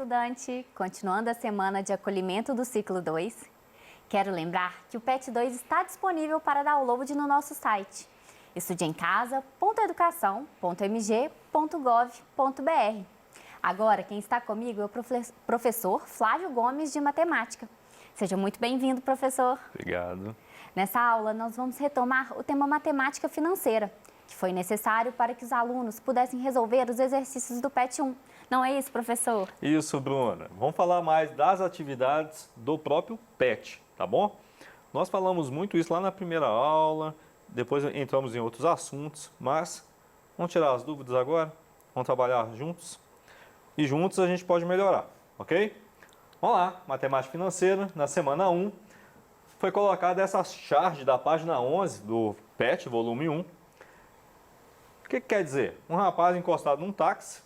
estudante! Continuando a semana de acolhimento do ciclo 2, quero lembrar que o PET 2 está disponível para download no nosso site estudeemcasa.educação.mg.gov.br. Agora, quem está comigo é o professor Flávio Gomes, de Matemática. Seja muito bem-vindo, professor. Obrigado. Nessa aula, nós vamos retomar o tema matemática financeira, que foi necessário para que os alunos pudessem resolver os exercícios do PET 1. Não é isso, professor? Isso, Bruna. Vamos falar mais das atividades do próprio PET, tá bom? Nós falamos muito isso lá na primeira aula, depois entramos em outros assuntos, mas vamos tirar as dúvidas agora? Vamos trabalhar juntos? E juntos a gente pode melhorar, ok? Vamos lá, matemática financeira, na semana 1, foi colocada essa charge da página 11 do PET, volume 1. O que quer dizer? Um rapaz encostado num táxi,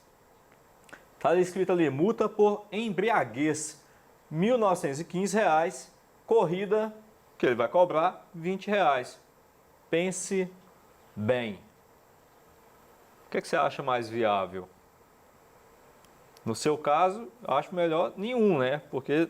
está escrito ali, multa por embriaguez, R$ 1.915, corrida, que ele vai cobrar, R$ 20. Pense bem. O que você acha mais viável? No seu caso, eu acho melhor nenhum, né? Porque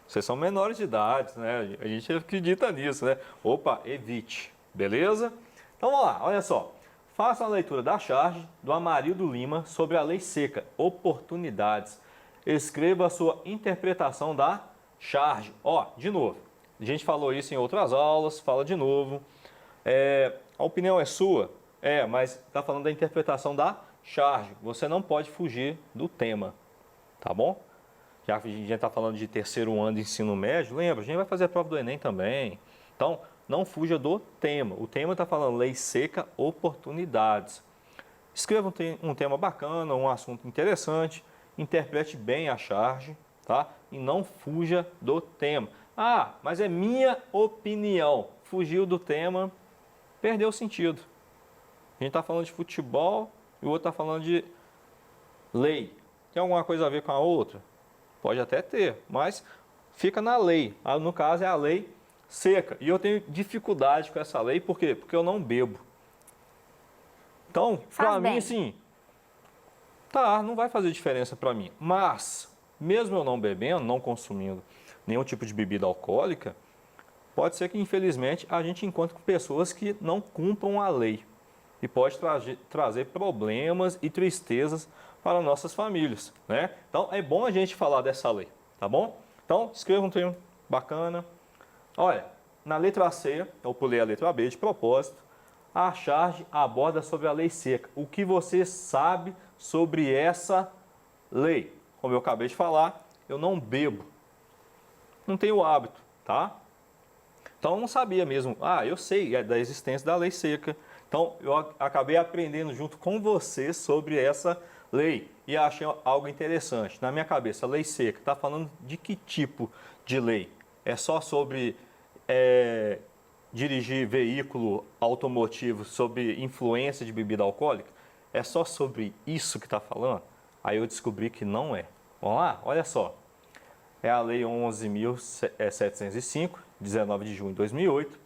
vocês são menores de idade, né? A gente acredita nisso, né? Opa, evite, beleza? Então vamos lá, olha só. Faça a leitura da charge do Amarildo Lima sobre a lei seca, oportunidades. Escreva a sua interpretação da charge. Ó, de novo, a gente falou isso em outras aulas, fala de novo. A opinião é sua? Mas está falando da interpretação da charge. Você não pode fugir do tema, tá bom? Já que a gente está falando de terceiro ano de ensino médio, lembra, a gente vai fazer a prova do Enem também. Então, não fuja do tema. O tema está falando lei seca, oportunidades. Escreva um tema bacana, um assunto interessante, interprete bem a charge, tá? E não fuja do tema. Ah, mas é minha opinião. Fugiu do tema, perdeu o sentido. A gente está falando de futebol e o outro está falando de lei. Tem alguma coisa a ver com a outra? Pode até ter, mas fica na lei. No caso é a lei seca. E eu tenho dificuldade com essa lei, por quê? Porque eu não bebo. Então, para mim, assim, não vai fazer diferença para mim. Mas, mesmo eu não bebendo, não consumindo nenhum tipo de bebida alcoólica, pode ser que, infelizmente, a gente encontre com pessoas que não cumpram a lei. E pode trazer problemas e tristezas para nossas famílias, né? Então, é bom a gente falar dessa lei, tá bom? Então, escreva um treino bacana. Olha, na letra C, eu pulei a letra B de propósito, a charge aborda sobre a lei seca. O que você sabe sobre essa lei? Como eu acabei de falar, eu não bebo. Não tenho hábito, tá? Então, eu não sabia mesmo. Eu sei da existência da lei seca. Então, eu acabei aprendendo junto com você sobre essa lei e achei algo interessante. Na minha cabeça, a lei seca está falando de que tipo de lei? É só sobre dirigir veículo automotivo sob influência de bebida alcoólica? É só sobre isso que está falando? Aí eu descobri que não é. Vamos lá? Olha só. É a Lei 11.705, 19 de junho de 2008,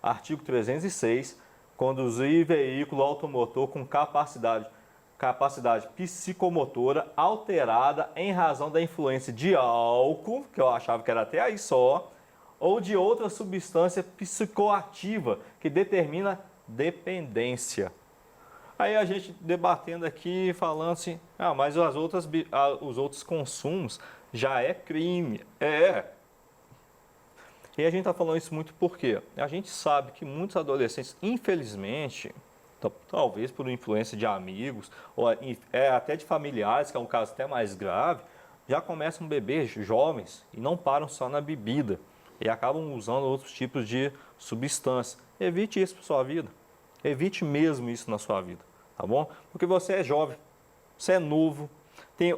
artigo 306, conduzir veículo automotor com capacidade psicomotora alterada em razão da influência de álcool, que eu achava que era até aí só, ou de outra substância psicoativa que determina dependência. Aí a gente debatendo aqui, falando assim, mas os outros consumos já é crime. E a gente está falando isso muito porque a gente sabe que muitos adolescentes, infelizmente, talvez por influência de amigos, ou até de familiares, que é um caso até mais grave, já começam a beber jovens e não param só na bebida e acabam usando outros tipos de substância. Evite isso para sua vida. Evite mesmo isso na sua vida, tá bom? Porque você é jovem, você é novo, tem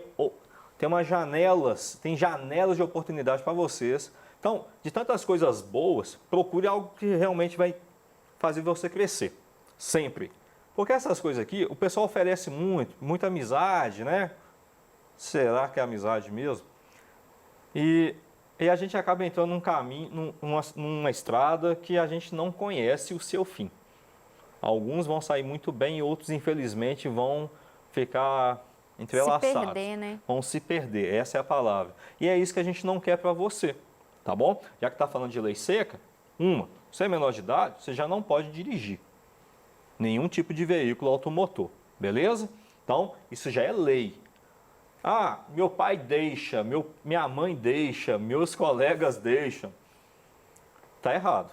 janelas de oportunidade para vocês. Então, de tantas coisas boas, procure algo que realmente vai fazer você crescer. Sempre. Porque essas coisas aqui, o pessoal oferece muita amizade, né? Será que é amizade mesmo? E a gente acaba entrando num caminho, numa estrada que a gente não conhece o seu fim. Alguns vão sair muito bem e outros, infelizmente, vão ficar entrelaçados. Se perder, né? Vão se perder, essa é a palavra. E é isso que a gente não quer para você, tá bom? Já que está falando de lei seca, você é menor de idade, você já não pode dirigir nenhum tipo de veículo automotor, beleza? Então, isso já é lei. Ah, meu pai deixa, minha mãe deixa, meus colegas deixam. Tá errado.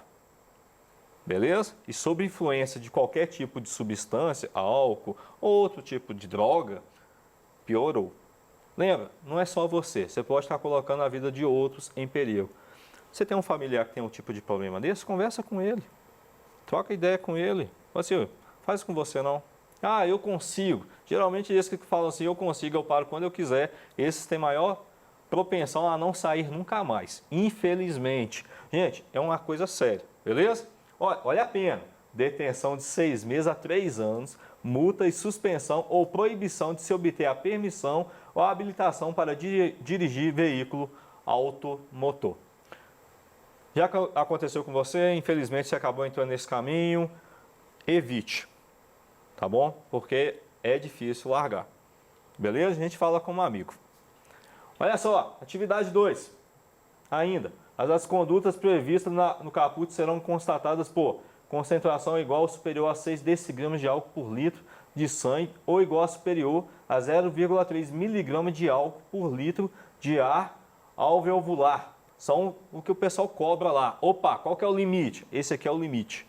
Beleza? E sob influência de qualquer tipo de substância, álcool ou outro tipo de droga, piorou. Lembra, não é só você pode estar colocando a vida de outros em perigo. Você tem um familiar que tem um tipo de problema desse, conversa com ele. Troca ideia com ele. Fala assim, faz com você não. Ah, eu consigo. Geralmente esses que falam assim, eu consigo, eu paro quando eu quiser, esses têm maior propensão a não sair nunca mais. Infelizmente. Gente, é uma coisa séria, beleza? Olha a pena. Detenção de 6 meses a 3 anos, multa e suspensão ou proibição de se obter a permissão ou a habilitação para dirigir veículo automotor. Já que aconteceu com você, infelizmente você acabou entrando nesse caminho, evite, tá bom? Porque é difícil largar, beleza? A gente fala como amigo. Olha só, atividade 2, ainda, as condutas previstas no caput serão constatadas por concentração igual ou superior a 6 decigramas de álcool por litro de sangue ou igual ou superior a 0,3 miligramas de álcool por litro de ar alveolar. São o que o pessoal cobra lá. Opa, qual que é o limite? Esse aqui é o limite.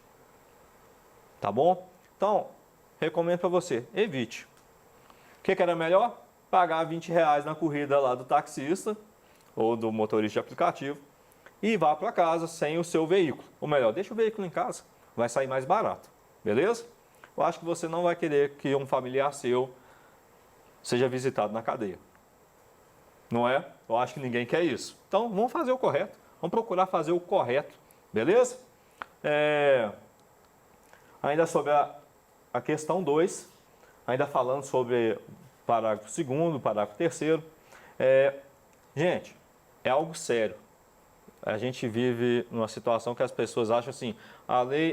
Tá bom? Então, recomendo para você, evite. O que era melhor? Pagar R$20 na corrida lá do taxista ou do motorista de aplicativo e vá para casa sem o seu veículo. Ou melhor, deixa o veículo em casa, vai sair mais barato. Beleza? Eu acho que você não vai querer que um familiar seu seja visitado na cadeia. Não é? Eu acho que ninguém quer isso. Então, vamos fazer o correto. Vamos procurar fazer o correto. Beleza? Ainda sobre a questão 2, ainda falando sobre parágrafo 2º, parágrafo 3º. Gente, é algo sério. A gente vive numa situação que as pessoas acham assim, a lei,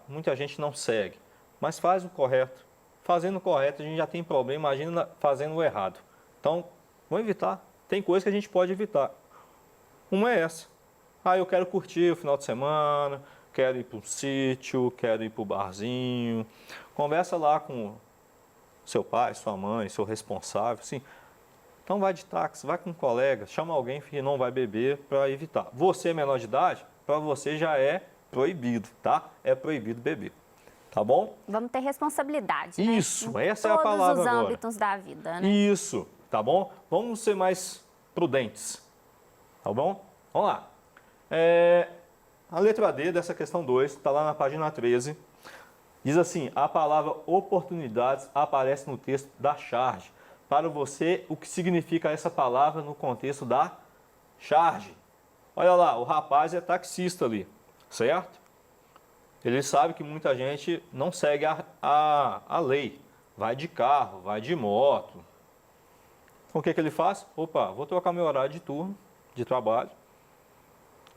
muita gente não segue. Mas faz o correto. Fazendo o correto, a gente já tem problema, imagina fazendo o errado. Então, vamos evitar. Tem coisa que a gente pode evitar. Uma é essa. Eu quero curtir o final de semana, quero ir para um sítio, quero ir para o barzinho. Conversa lá com seu pai, sua mãe, seu responsável, assim. Então vai de táxi, vai com um colega, chama alguém que não vai beber para evitar. Você é menor de idade, para você já é proibido, tá? É proibido beber. Tá bom? Vamos ter responsabilidade, né? Isso, essa é a palavra agora. Todos os âmbitos da vida, né? Isso, tá bom? Vamos ser mais prudentes, tá bom? Vamos lá. A letra D dessa questão 2, está lá na página 13. Diz assim, a palavra oportunidades aparece no texto da charge. Para você, o que significa essa palavra no contexto da charge? Olha lá, o rapaz é taxista ali, certo? Ele sabe que muita gente não segue a lei. Vai de carro, vai de moto. Então, o que ele faz? Opa, vou trocar meu horário de turno, de trabalho,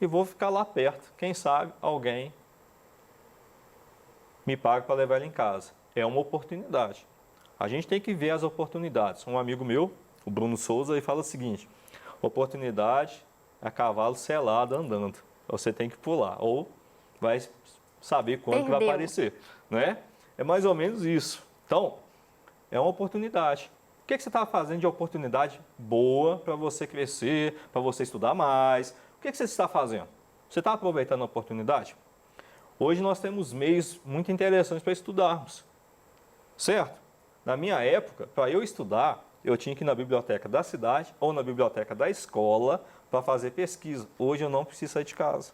e vou ficar lá perto. Quem sabe alguém me paga para levar ele em casa. É uma oportunidade. A gente tem que ver as oportunidades. Um amigo meu, o Bruno Souza, ele fala o seguinte, oportunidade é cavalo selado andando. Você tem que pular, ou vai saber quando que vai aparecer. Né? É mais ou menos isso. Então, é uma oportunidade. O que você está fazendo de oportunidade boa para você crescer, para você estudar mais? O que você está fazendo? Você está aproveitando a oportunidade? Hoje nós temos meios muito interessantes para estudarmos, certo? Na minha época, para eu estudar, eu tinha que ir na biblioteca da cidade ou na biblioteca da escola para fazer pesquisa. Hoje eu não preciso sair de casa.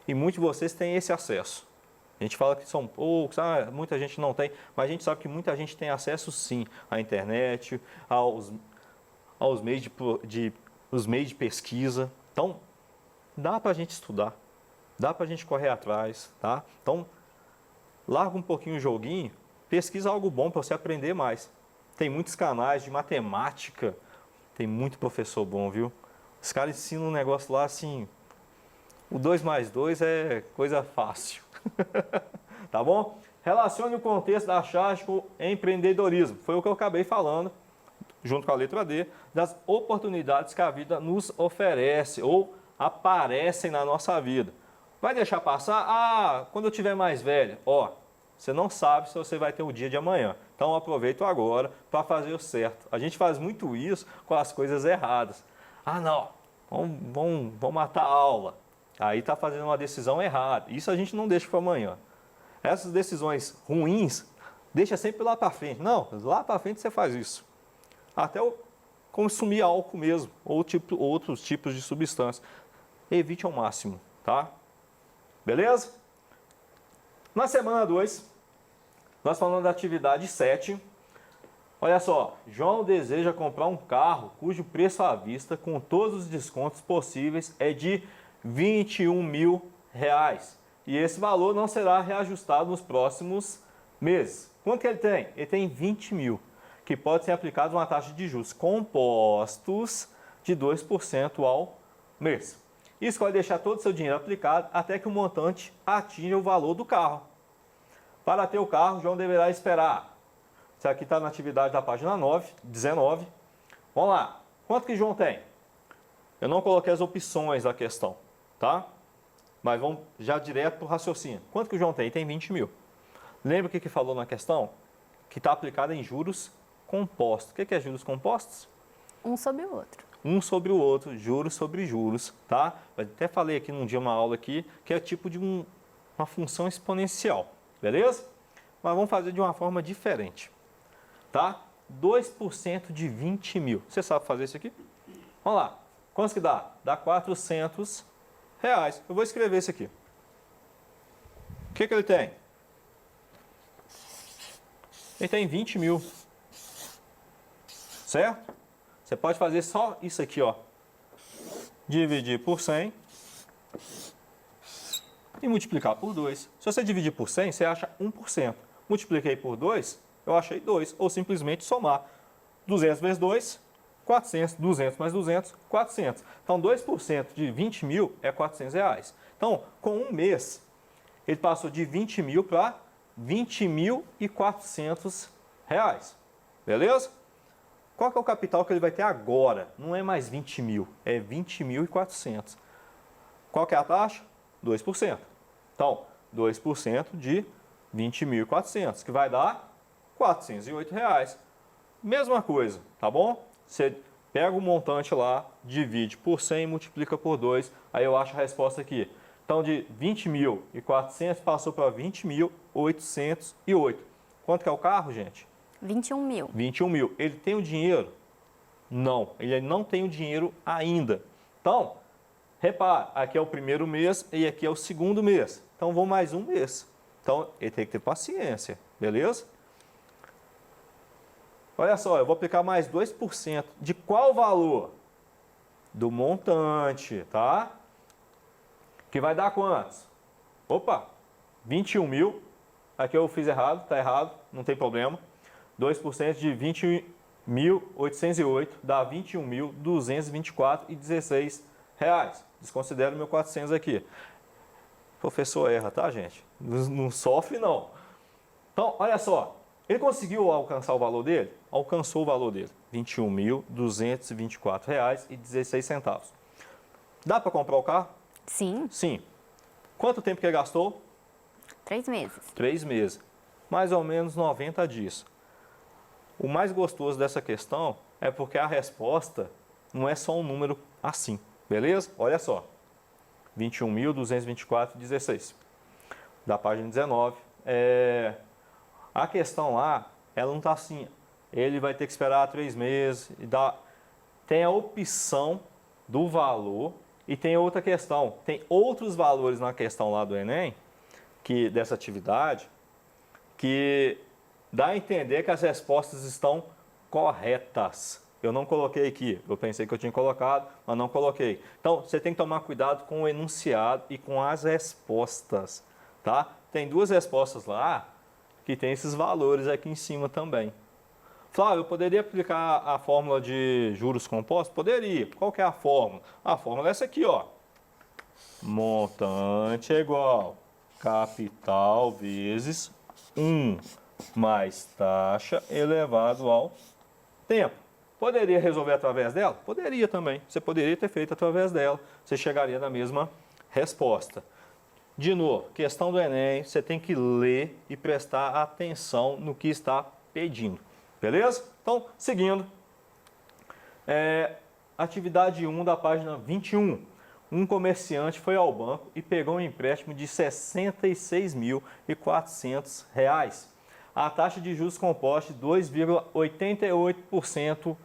E muitos de vocês têm esse acesso. A gente fala que são poucos, muita gente não tem, mas a gente sabe que muita gente tem acesso sim à internet, aos meios os meios de pesquisa. Então, dá para a gente estudar, dá para a gente correr atrás, tá? Então, larga um pouquinho o joguinho, pesquisa algo bom para você aprender mais. Tem muitos canais de matemática, tem muito professor bom, viu? Os caras ensinam um negócio lá assim, o 2 mais 2 é coisa fácil. Tá bom? Relacione o contexto da charge com empreendedorismo. Foi o que eu acabei falando junto com a letra D, das oportunidades que a vida nos oferece ou aparecem na nossa vida. Vai deixar passar? Ah, quando eu tiver mais velho. Ó, você não sabe se você vai ter o dia de amanhã. Então aproveita agora para fazer o certo. A gente faz muito isso com as coisas erradas. Ah, não, vamos matar a aula. Aí está fazendo uma decisão errada. Isso a gente não deixa para amanhã. Essas decisões ruins, deixa sempre lá para frente. Não, lá para frente você faz isso. Até consumir álcool mesmo, ou outros tipos de substância. Evite ao máximo, tá? Beleza? Na semana 2, nós falamos da atividade 7. Olha só, João deseja comprar um carro cujo preço à vista, com todos os descontos possíveis, é de R$21.000. E esse valor não será reajustado nos próximos meses. Quanto que ele tem? Ele tem 20 mil, que pode ser aplicado uma taxa de juros compostos de 2% ao mês. Isso pode deixar todo o seu dinheiro aplicado até que o montante atinja o valor do carro. Para ter o carro, João deverá esperar. Isso aqui está na atividade da página 19. Vamos lá. Quanto que João tem? Eu não coloquei as opções da questão, tá? Mas vamos já direto para o raciocínio. Quanto que o João tem? Ele tem 20 mil. Lembra o que falou na questão? Que está aplicado em juros compostos. O que é juros compostos? Um sobre o outro. Um sobre o outro, juros sobre juros, tá? Eu até falei aqui num dia, uma aula aqui, que é tipo de uma função exponencial, beleza? Mas vamos fazer de uma forma diferente, tá? 2% de 20 mil. Você sabe fazer isso aqui? Vamos lá. Quanto que dá? Dá R$400. Eu vou escrever isso aqui. O que ele tem? Ele tem 20 mil. Certo? Você pode fazer só isso aqui, ó. Dividir por 100 e multiplicar por 2. Se você dividir por 100, você acha 1%. Multipliquei por 2, eu achei 2. Ou simplesmente somar 200 vezes 2, 400. 200 mais 200, 400. Então, 2% de 20 mil é R$400. Então, com um mês, ele passou de 20 mil para R$20.400. Beleza? Qual que é o capital que ele vai ter agora? Não é mais 20 mil, é 20.400. Qual que é a taxa? 2%. Então, 2% de 20.400, que vai dar R$408. Mesma coisa, tá bom? Você pega o montante lá, divide por 100 e multiplica por 2, aí eu acho a resposta aqui. Então, de 20.400 passou para 20.808. Quanto que é o carro, gente? 21 mil. 21 mil. Ele tem o dinheiro? Não, ele não tem o dinheiro ainda. Então, repara, aqui é o primeiro mês e aqui é o segundo mês. Então, vou mais um mês. Então, ele tem que ter paciência, beleza? Olha só, eu vou aplicar mais 2%. De qual valor? Do montante, tá? Que vai dar quantos? Opa, 21 mil. Aqui eu fiz errado, tá errado, não tem problema. 2% de 20.808 dá R$21.224,16. Desconsidero o meu 400 aqui. O professor erra, tá, gente? Não sofre, não. Então, olha só. Ele conseguiu alcançar o valor dele? Alcançou o valor dele. R$21.224,16. Dá para comprar o carro? Sim. Sim. Quanto tempo que ele gastou? 3 meses. 3 meses. Mais ou menos 90 dias. O mais gostoso dessa questão é porque a resposta não é só um número assim, beleza? Olha só, 21.224,16, da página 19. A questão lá, ela não está assim, ele vai ter que esperar 3 meses. Tem a opção do valor e tem outra questão. Tem outros valores na questão lá do Enem, dessa atividade, que dá a entender que as respostas estão corretas. Eu não coloquei aqui, eu pensei que eu tinha colocado, mas não coloquei. Então, você tem que tomar cuidado com o enunciado e com as respostas, tá? Tem 2 respostas lá que tem esses valores aqui em cima também. Flávio, eu poderia aplicar a fórmula de juros compostos? Poderia. Qual que é a fórmula? A fórmula é essa aqui, ó. Montante é igual capital vezes 1 mais taxa elevado ao tempo. Poderia resolver através dela? Poderia também. Você poderia ter feito através dela. Você chegaria na mesma resposta. De novo, questão do Enem, você tem que ler e prestar atenção no que está pedindo. Beleza? Então, seguindo. Atividade 1 da página 21. Um comerciante foi ao banco e pegou um empréstimo de R$ 66.400. A taxa de juros composta de 2,88%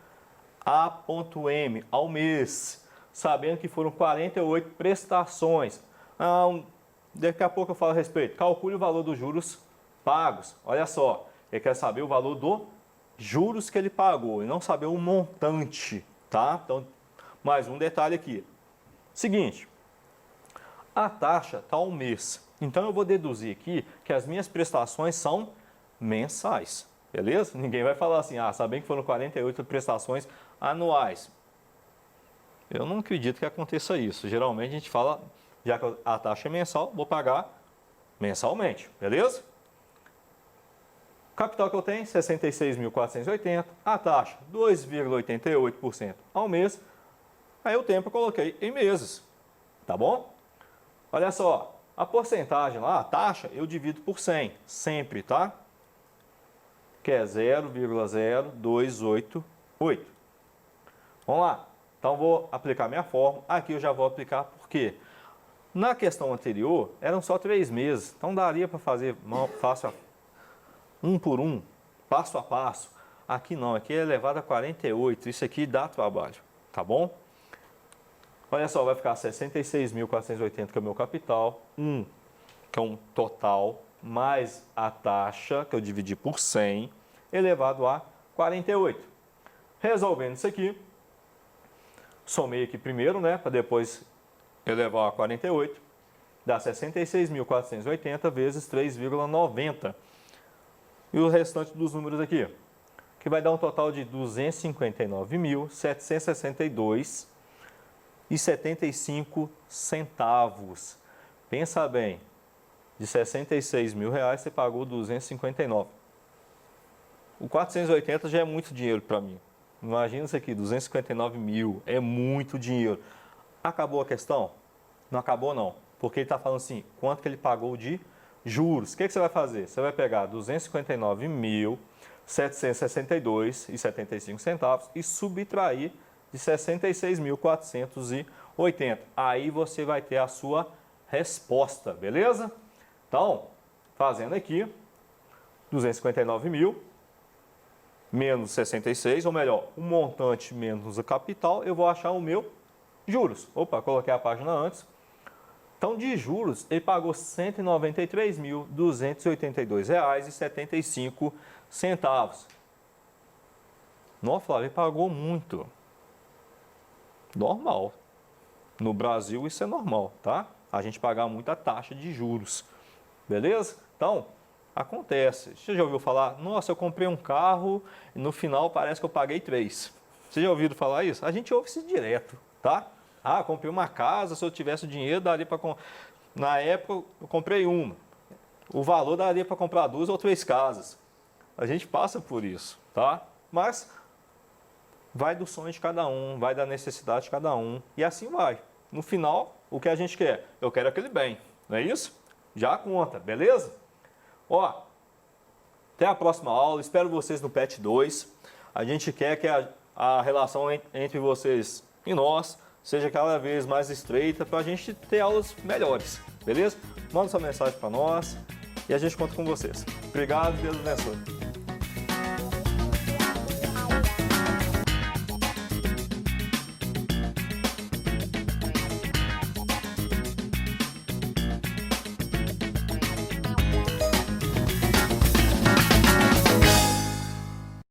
A.M ao mês, sabendo que foram 48 prestações. Daqui a pouco eu falo a respeito. Calcule o valor dos juros pagos. Olha só, ele quer saber o valor dos juros que ele pagou e não saber o montante, tá? Então, mais um detalhe aqui. Seguinte, a taxa está ao mês. Então, eu vou deduzir aqui que as minhas prestações são mensais, beleza? Ninguém vai falar assim, sabendo que foram 48 prestações anuais. Eu não acredito que aconteça isso. Geralmente, a gente fala, já que a taxa é mensal, vou pagar mensalmente, beleza? Capital que eu tenho, 66.480. A taxa, 2,88% ao mês. Aí o tempo eu coloquei em meses, tá bom? Olha só, a porcentagem lá, a taxa, eu divido por 100, sempre, tá? Que é 0,0288. Vamos lá. Então, vou aplicar minha fórmula. Aqui eu já vou aplicar por quê? Na questão anterior, eram só 3 meses. Então, daria para fazer um por um, passo a passo. Aqui não, aqui é elevado a 48. Isso aqui dá trabalho, tá bom? Olha só, vai ficar 66.480, que é o meu capital. Que é um total, mais a taxa, que eu dividi por 100, elevado a 48. Resolvendo isso aqui, somei aqui primeiro, né, para depois elevar a 48, dá 66.480 vezes 3,90. E o restante dos números aqui, que vai dar um total de 259.762,75. Pensa bem, de 66 mil reais você pagou 259. O 480 já é muito dinheiro para mim. Imagina isso aqui, 259 mil, é muito dinheiro. Acabou a questão? Não acabou não, porque ele está falando assim, quanto que ele pagou de juros. O que você vai fazer? Você vai pegar 259.762,75 e subtrair de 66.480. Aí você vai ter a sua resposta, beleza? Então, fazendo aqui, 259 mil menos 66, ou melhor, o montante menos o capital, eu vou achar o meu juros. Opa, coloquei a página antes. Então, de juros, ele pagou R$ 193.282,75. Nossa, Flávio, ele pagou muito. Normal. No Brasil, isso é normal, tá? A gente pagar muita taxa de juros. Beleza? Então, acontece. Você já ouviu falar? Nossa, eu comprei um carro e no final parece que eu paguei 3. Você já ouviu falar isso? A gente ouve isso direto, tá? Comprei uma casa, se eu tivesse dinheiro, daria para comprar. Na época, eu comprei uma. O valor daria para comprar 2 ou 3 casas. A gente passa por isso, tá? Mas vai do sonho de cada um, vai da necessidade de cada um. E assim vai. No final, o que a gente quer? Eu quero aquele bem, não é isso? Já conta, beleza? Ó, até a próxima aula. Espero vocês no PET 2. A gente quer que a relação entre vocês e nós seja cada vez mais estreita para a gente ter aulas melhores, beleza? Manda sua mensagem para nós e a gente conta com vocês. Obrigado e Deus abençoe.